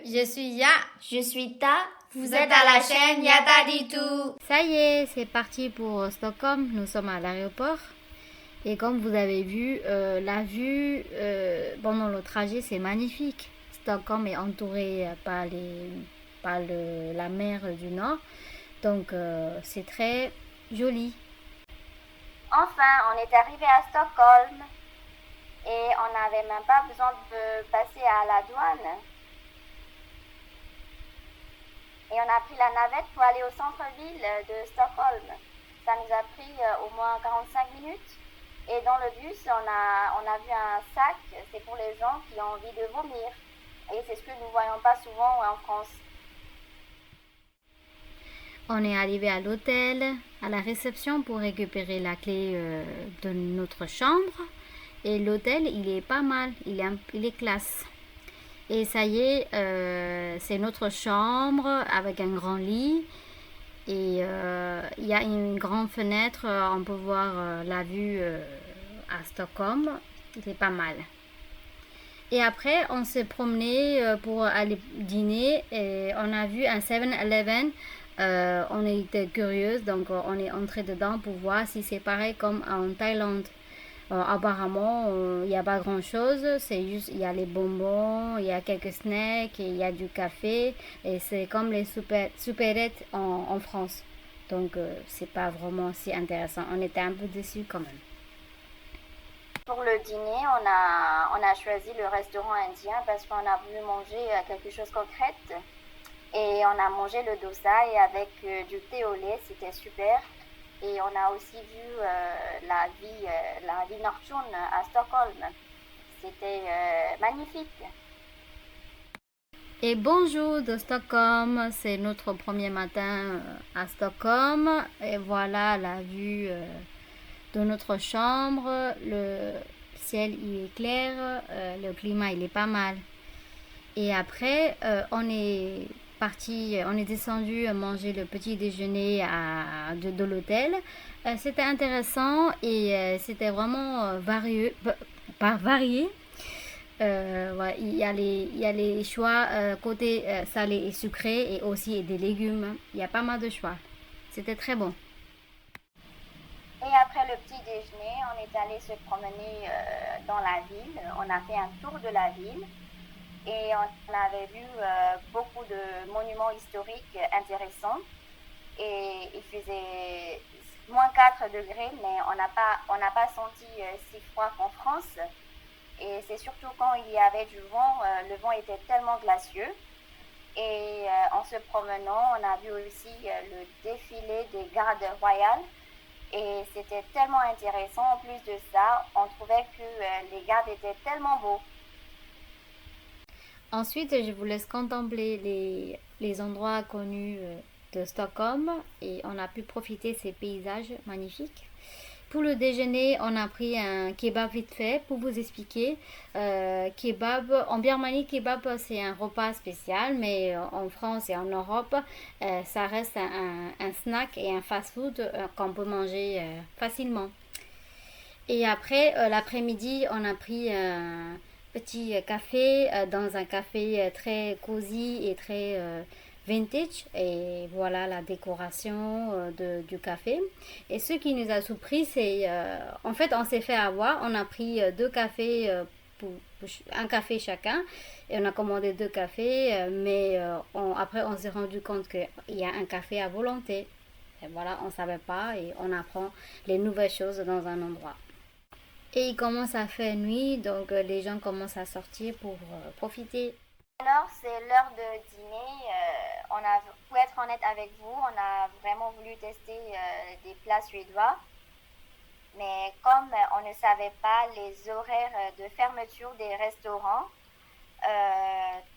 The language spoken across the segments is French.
Je suis Ya. Je suis Ta. Vous êtes à la chaîne Yata dit tout. Ça y est, c'est parti pour Stockholm. Nous sommes à l'aéroport. Et comme vous avez vu, la vue pendant le trajet, c'est magnifique. Stockholm est entouré par la mer du Nord. Donc, c'est très joli. Enfin, on est arrivé à Stockholm et on n'avait même pas besoin de passer à la douane. Et on a pris la navette pour aller au centre-ville de Stockholm. Ça nous a pris au moins 45 minutes. Et dans le bus, on a vu un sac, c'est pour les gens qui ont envie de vomir. Et c'est ce que nous ne voyons pas souvent en France. On est arrivé à l'hôtel, à la réception pour récupérer la clé de notre chambre. Et l'hôtel, il est pas mal, il est classe. Et ça y est, c'est notre chambre avec un grand lit. Et il y a une grande fenêtre, on peut voir la vue à Stockholm. C'est pas mal. Et après, on s'est promené pour aller dîner et on a vu un 7-Eleven. On était curieuse, donc on est entré dedans pour voir si c'est pareil comme en Thaïlande. Apparemment, il n'y a pas grand chose, c'est juste il y a les bonbons, il y a quelques snacks, et il y a du café et c'est comme les supérettes en France. Donc, c'est pas vraiment si intéressant. On était un peu déçus quand même. Pour le dîner, on a choisi le restaurant indien parce qu'on a voulu manger quelque chose de concret. Et on a mangé le dosa et avec du thé au lait, c'était super. Et on a aussi vu la vie nocturne à Stockholm. C'était magnifique. Et bonjour de Stockholm, c'est notre premier matin à Stockholm. Et voilà la vue de notre chambre. Le ciel il est clair, le climat il est pas mal. Et après, on est descendu manger le petit déjeuner de l'hôtel. C'était intéressant et c'était vraiment varié. Ouais, il y a les choix côté salé et sucré et aussi des légumes. Il y a pas mal de choix. C'était très bon. Et après le petit déjeuner, on est allé se promener dans la ville. On a fait un tour de la ville. Et on avait vu beaucoup de monuments historiques intéressants. Et il faisait moins 4 degrés, mais on n'a pas senti si froid qu'en France. Et c'est surtout quand il y avait du vent, le vent était tellement glacieux. Et en se promenant, on a vu aussi le défilé des gardes royales. Et c'était tellement intéressant. En plus de ça, on trouvait que les gardes étaient tellement beaux. Ensuite, je vous laisse contempler les endroits connus de Stockholm et on a pu profiter de ces paysages magnifiques. Pour le déjeuner, on a pris un kebab vite fait pour vous expliquer. Kebab, en Birmanie, kebab c'est un repas spécial, mais en France et en Europe, ça reste un snack et un fast-food qu'on peut manger facilement. Et après, l'après-midi, on a pris un petit café dans un café très cosy et très vintage. Et voilà la décoration du café. Et ce qui nous a surpris, c'est en fait, on s'est fait avoir. On a pris deux cafés, un café chacun. Et on a commandé deux cafés. Mais après, on s'est rendu compte qu'il y a un café à volonté. Et voilà, on ne savait pas et on apprend les nouvelles choses dans un endroit. Et il commence à faire nuit, donc les gens commencent à sortir pour profiter. Alors, c'est l'heure de dîner. Pour être honnête avec vous, on a vraiment voulu tester des plats suédois. Mais comme on ne savait pas les horaires de fermeture des restaurants,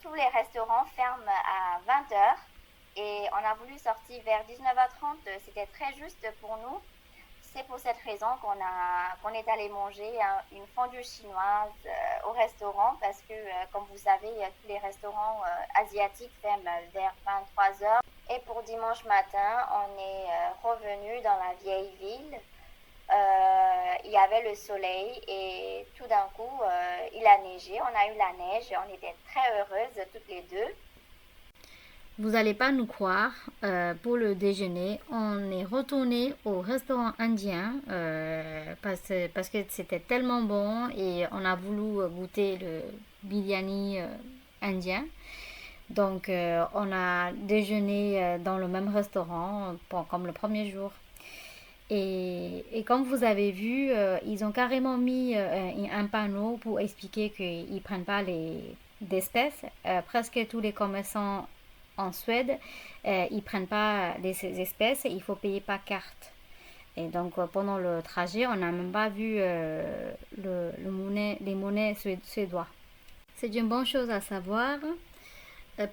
tous les restaurants ferment à 20h. Et on a voulu sortir vers 19h30. C'était très juste pour nous. C'est pour cette raison qu'on est allé manger une fondue chinoise au restaurant parce que, comme vous savez, tous les restaurants asiatiques ferment vers 23h. Et pour dimanche matin, on est revenu dans la vieille ville. Il y avait le soleil et tout d'un coup, il a neigé. On a eu la neige et on était très heureuses toutes les deux. Vous n'allez pas nous croire, pour le déjeuner, on est retourné au restaurant indien parce que c'était tellement bon et on a voulu goûter le biryani indien. Donc, on a déjeuné dans le même restaurant comme le premier jour. Et comme vous avez vu, ils ont carrément mis un panneau pour expliquer qu'ils ne prennent pas d'espèces. Presque tous les commerçants en Suède, ils ne prennent pas les espèces, il faut payer par carte. Et donc pendant le trajet, on n'a même pas vu les monnaies suédois. C'est une bonne chose à savoir.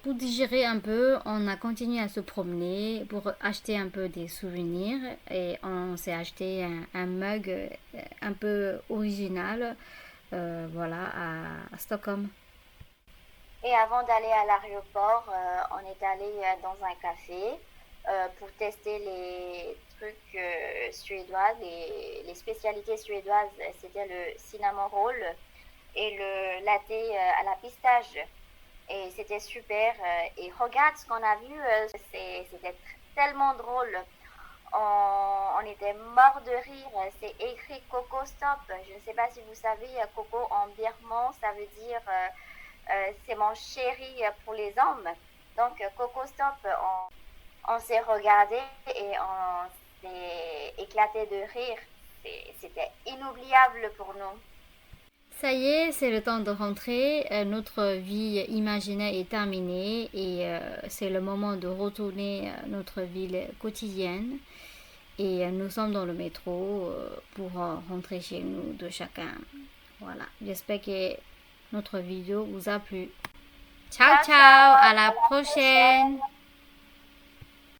Pour digérer un peu, on a continué à se promener pour acheter un peu des souvenirs et on s'est acheté un mug un peu original voilà, à Stockholm. Et avant d'aller à l'aéroport, on est allé dans un café pour tester les trucs suédois, les spécialités suédoises. C'était le cinnamon roll et le latte à la pistache. Et c'était super. Et regarde ce qu'on a vu, c'était tellement drôle. On était mort de rire. C'est écrit Coco Stop. Je ne sais pas si vous savez, Coco en birman, ça veut dire c'est mon chéri pour les hommes. Donc Coco Stop, on s'est regardé et on s'est éclaté de rire. C'était inoubliable pour nous. Ça y est, c'est le temps de rentrer. Notre vie imaginaire est terminée et c'est le moment de retourner à notre ville quotidienne. Et nous sommes dans le métro pour rentrer chez nous de chacun. Voilà, j'espère que notre vidéo vous a plu. Ciao, ciao, à la prochaine.